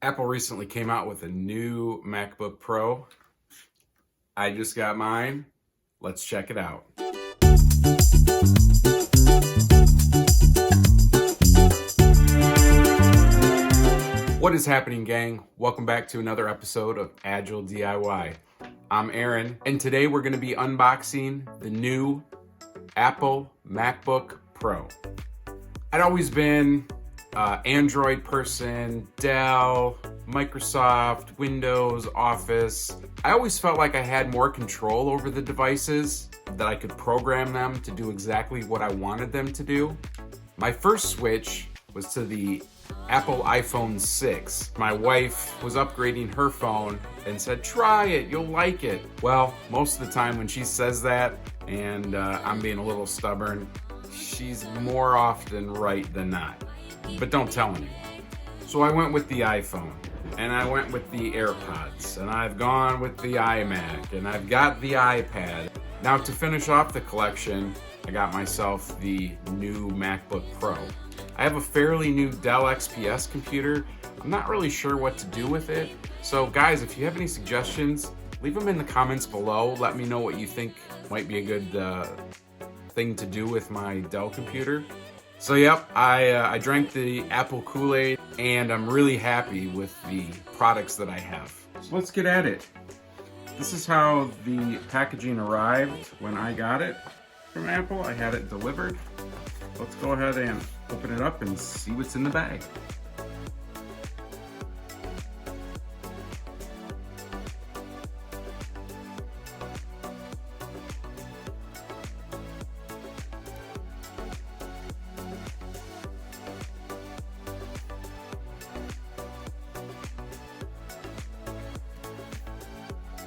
Apple recently came out with a new MacBook Pro. I just got mine. Let's check it out. What is happening, gang? Welcome back to another episode of Agile DIY. I'm Aaron, and today we're going to be unboxing the new Apple MacBook Pro. I'd always been Android person, Dell, Microsoft, Windows, Office. I always felt like I had more control over the devices, that I could program them to do exactly what I wanted them to do. My first switch was to the Apple iPhone 6. My wife was upgrading her phone and said, try it, you'll like it. Well, most of the time when she says that, and I'm being a little stubborn, she's more often right than not. But don't tell anyone. So I went with the iPhone, and I went with the AirPods, and I've gone with the iMac, and I've got the iPad. Now to finish off the collection, I got myself the new MacBook Pro. I have a fairly new Dell XPS computer. I'm not really sure what to do with it. So guys, if you have any suggestions, leave them in the comments below. Let me know what you think might be a good thing to do with my Dell computer. So yep, I drank the Apple Kool-Aid, and I'm really happy with the products that I have. So let's get at it. This is how the packaging arrived when I got it from Apple. I had it delivered. Let's go ahead and open it up and see what's in the bag.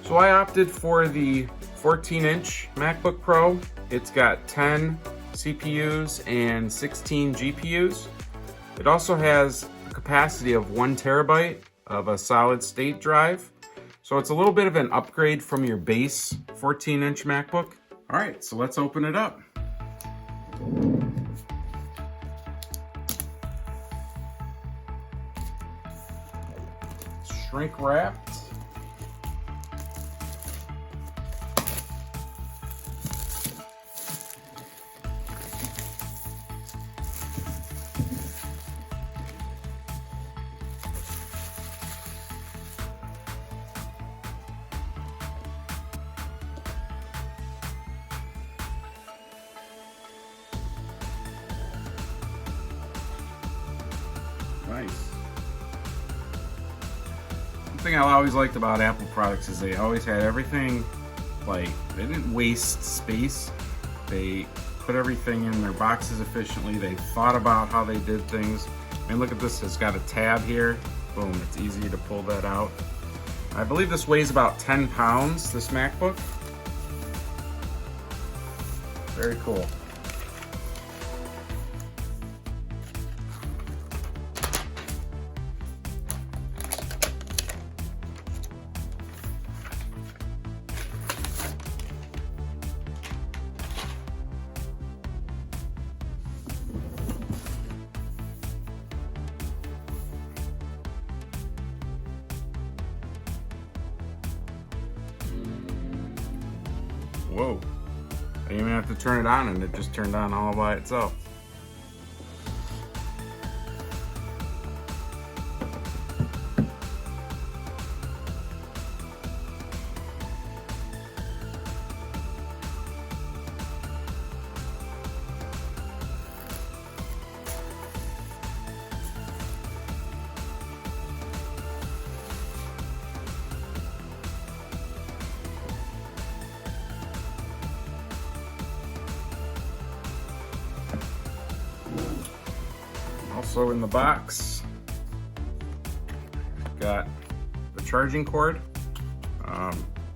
So I opted for the 14-inch MacBook Pro. It's got 10 CPUs and 16 GPUs. It also has a capacity of 1 terabyte of a solid state drive. So it's a little bit of an upgrade from your base 14-inch MacBook. All right, so let's open it up. Shrink wrapped. Nice. One thing I always liked about Apple products is they always had everything, like, they didn't waste space. They put everything in their boxes efficiently. They thought about how they did things. I mean, look at this, it's got a tab here. Boom, it's easy to pull that out. I believe this weighs about 10 pounds, this MacBook. Very cool. Whoa, I didn't even have to turn it on, and it just turned on all by itself. Also in the box, got the charging cord. I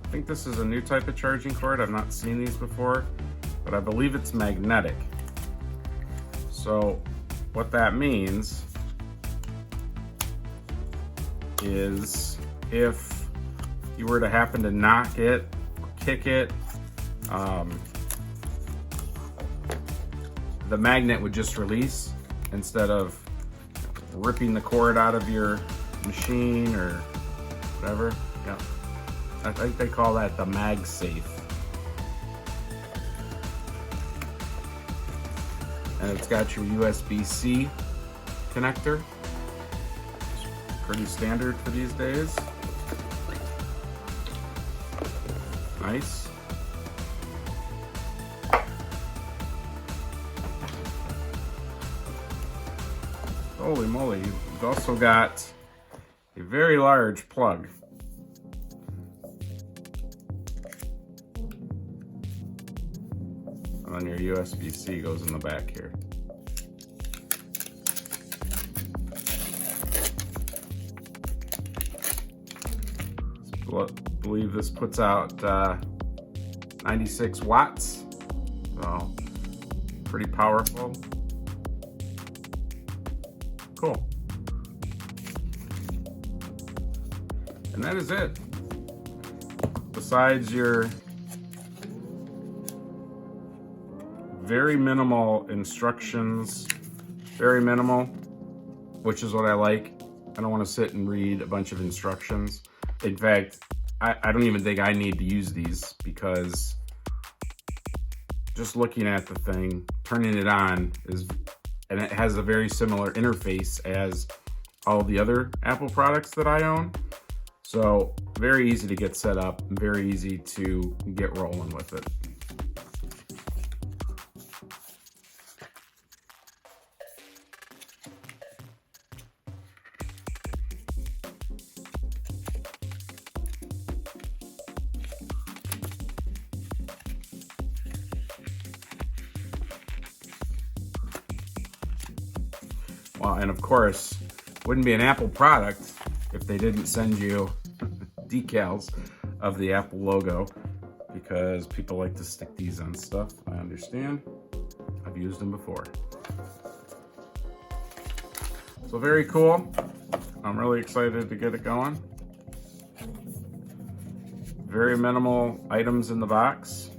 think this is a new type of charging cord. I've not seen these before, but I believe it's magnetic. So what that means is if you were to happen to knock it or kick it, the magnet would just release instead of ripping the cord out of your machine or whatever. Yeah, I think they call that the MagSafe. And it's got your USB-C connector. It's pretty standard for these days. Nice. Holy moly, you've also got a very large plug. And then your USB-C goes in the back here. I believe this puts out 96 watts, so pretty powerful. Cool. And that is it. Besides your very minimal instructions, very minimal, which is what I like. I don't want to sit and read a bunch of instructions. In fact, I don't even think I need to use these, because just looking at the thing, turning it on and it has a very similar interface as all the other Apple products that I own. So very easy to get set up, very easy to get rolling with it. Well, and of course, wouldn't be an Apple product if they didn't send you decals of the Apple logo, because people like to stick these on stuff. I understand. I've used them before. So very cool. I'm really excited to get it going. Very minimal items in the box.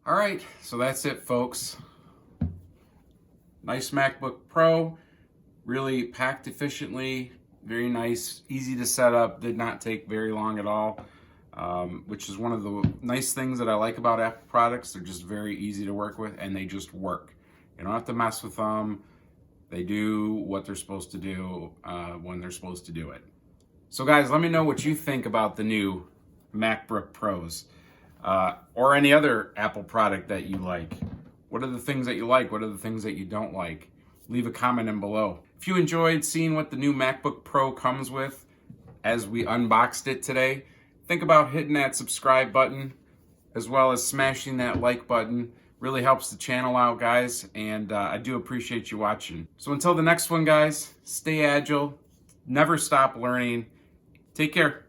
All right, so that's it, folks. Nice MacBook Pro, really packed efficiently, very nice, easy to set up, did not take very long at all, which is one of the nice things that I like about Apple products. They're just very easy to work with, and they just work. You don't have to mess with them. They do what they're supposed to do when they're supposed to do it. So guys, let me know what you think about the new MacBook Pros. Or any other Apple product that you like. What are the things that you like? What are the things that you don't like? Leave a comment in below. If you enjoyed seeing what the new MacBook Pro comes with as we unboxed it today, think about hitting that subscribe button as well as smashing that like button. Really helps the channel out, guys, and I do appreciate you watching. So until the next one, guys, stay agile, never stop learning. Take care.